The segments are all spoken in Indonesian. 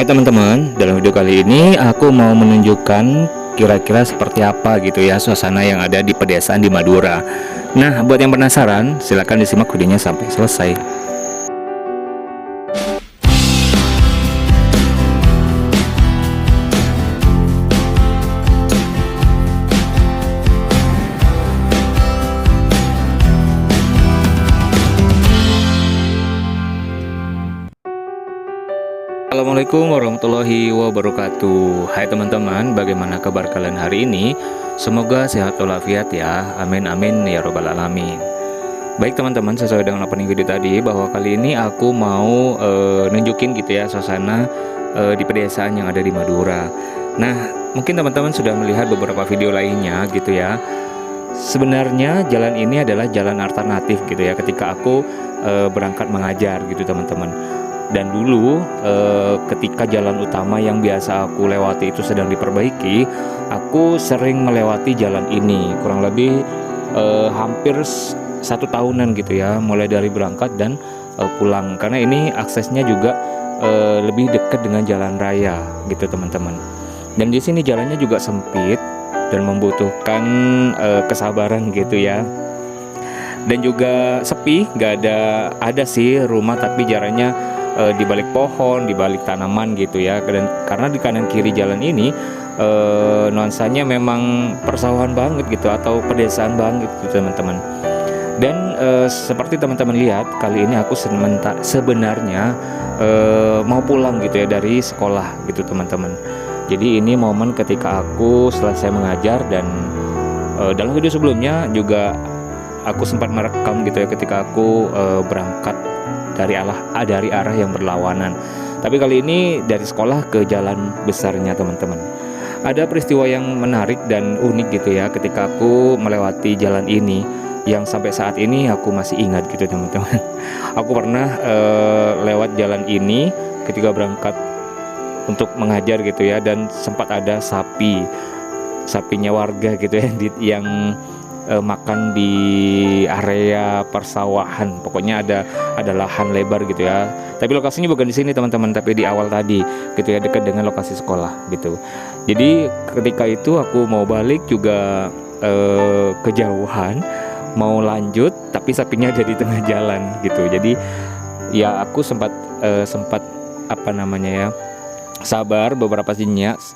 Hai teman-teman, dalam video kali ini aku mau menunjukkan kira-kira seperti apa gitu ya suasana yang ada di pedesaan di Madura. Nah, buat yang penasaran, silahkan disimak videonya sampai selesai. Assalamualaikum warahmatullahi wabarakatuh. Hai teman-teman, bagaimana kabar kalian hari ini? Semoga sehat walafiat ya. Amin amin ya robbal alamin. Baik teman-teman, sesuai dengan opening video tadi, bahwa kali ini aku mau nunjukin gitu ya suasana di pedesaan yang ada di Madura. Nah, mungkin teman-teman sudah melihat beberapa video lainnya gitu ya. Sebenarnya jalan ini adalah jalan alternatif gitu ya ketika aku berangkat mengajar gitu teman-teman. Dan dulu ketika jalan utama yang biasa aku lewati itu sedang diperbaiki, aku sering melewati jalan ini kurang lebih hampir 1 tahunan gitu ya, mulai dari berangkat dan pulang, karena ini aksesnya juga lebih dekat dengan jalan raya gitu teman-teman. Dan di sini jalannya juga sempit dan membutuhkan kesabaran gitu ya. Dan juga sepi, nggak ada sih rumah, tapi jaraknya di balik pohon, di balik tanaman gitu ya. Dan karena di kanan kiri jalan ini nuansanya memang persawahan banget gitu, atau pedesaan banget gitu teman-teman. Dan seperti teman-teman lihat, kali ini aku sebenarnya mau pulang gitu ya dari sekolah gitu teman-teman. Jadi ini momen ketika aku selesai mengajar, dan dalam video sebelumnya juga aku sempat merekam gitu ya ketika aku berangkat dari arah yang berlawanan. Tapi kali ini dari sekolah ke jalan besarnya teman-teman. Ada peristiwa yang menarik dan unik gitu ya ketika aku melewati jalan ini, yang sampai saat ini aku masih ingat gitu teman-teman. Aku pernah lewat jalan ini ketika berangkat untuk mengajar gitu ya, dan sempat ada sapinya warga gitu ya yang makan di area persawahan. Pokoknya ada lahan lebar gitu ya. Tapi lokasinya bukan di sini teman-teman, tapi di awal tadi gitu ya, dekat dengan lokasi sekolah gitu. Jadi ketika itu aku mau balik juga kejauhan, mau lanjut tapi sapinya ada di tengah jalan gitu. Jadi ya aku sempat sabar beberapa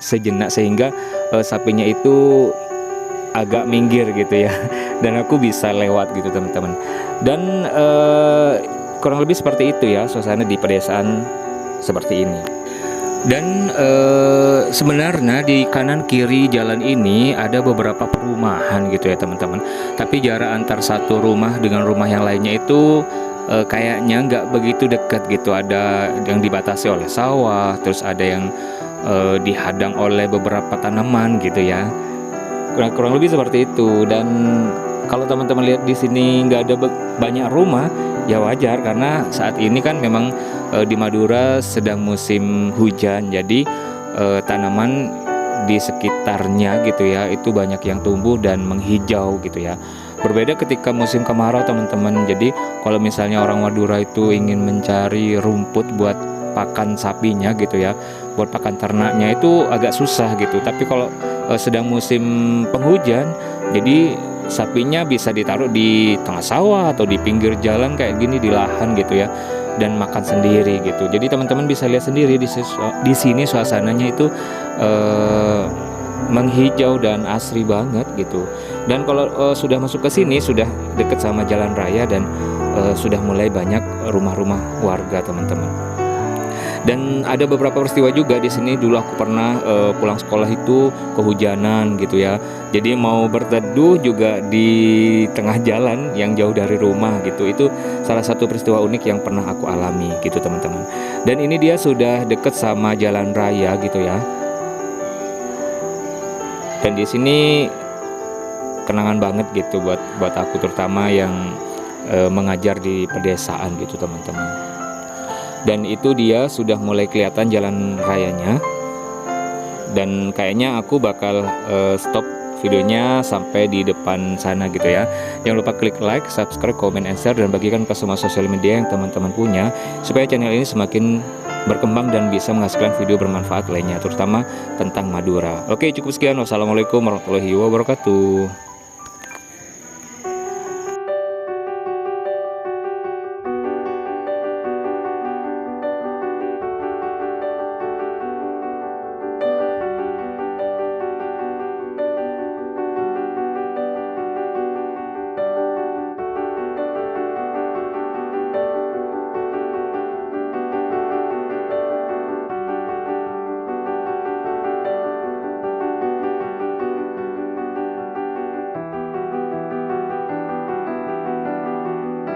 sejenak sehingga sapinya itu agak minggir gitu ya, dan aku bisa lewat gitu teman-teman. Dan kurang lebih seperti itu ya suasana di pedesaan seperti ini. Dan sebenarnya di kanan kiri jalan ini ada beberapa perumahan gitu ya teman-teman. Tapi jarak antar satu rumah dengan rumah yang lainnya itu kayaknya nggak begitu dekat gitu. Ada yang dibatasi oleh sawah, terus ada yang dihadang oleh beberapa tanaman gitu ya. Kurang lebih seperti itu. Dan kalau teman-teman lihat di sini nggak ada banyak rumah, ya wajar, karena saat ini kan memang di Madura sedang musim hujan. Jadi tanaman di sekitarnya gitu ya itu banyak yang tumbuh dan menghijau gitu ya. Berbeda ketika musim kemarau teman-teman. Jadi kalau misalnya orang Madura itu ingin mencari rumput buat pakan sapinya gitu ya, buat pakan ternaknya, itu agak susah gitu. Tapi kalau sedang musim penghujan, jadi sapinya bisa ditaruh di tengah sawah atau di pinggir jalan kayak gini, di lahan gitu ya, dan makan sendiri gitu. Jadi teman-teman bisa lihat sendiri di sini suasananya itu menghijau dan asri banget gitu. Dan kalau sudah masuk ke sini, sudah deket sama jalan raya, dan sudah mulai banyak rumah-rumah warga teman-teman. Dan ada beberapa peristiwa juga di sini. Dulu aku pernah pulang sekolah itu kehujanan gitu ya. Jadi mau berteduh juga di tengah jalan yang jauh dari rumah gitu. Itu salah satu peristiwa unik yang pernah aku alami gitu teman-teman. Dan ini dia sudah deket sama jalan raya gitu ya. Dan di sini kenangan banget gitu buat aku, terutama yang mengajar di pedesaan gitu teman-teman. Dan itu dia sudah mulai kelihatan jalan rayanya. Dan kayaknya aku bakal stop videonya sampai di depan sana gitu ya. Jangan lupa klik like, subscribe, comment, and share, dan bagikan ke semua sosial media yang teman-teman punya, supaya channel ini semakin berkembang dan bisa menghasilkan video bermanfaat lainnya, terutama tentang Madura. Oke, cukup sekian. Wassalamualaikum warahmatullahi wabarakatuh.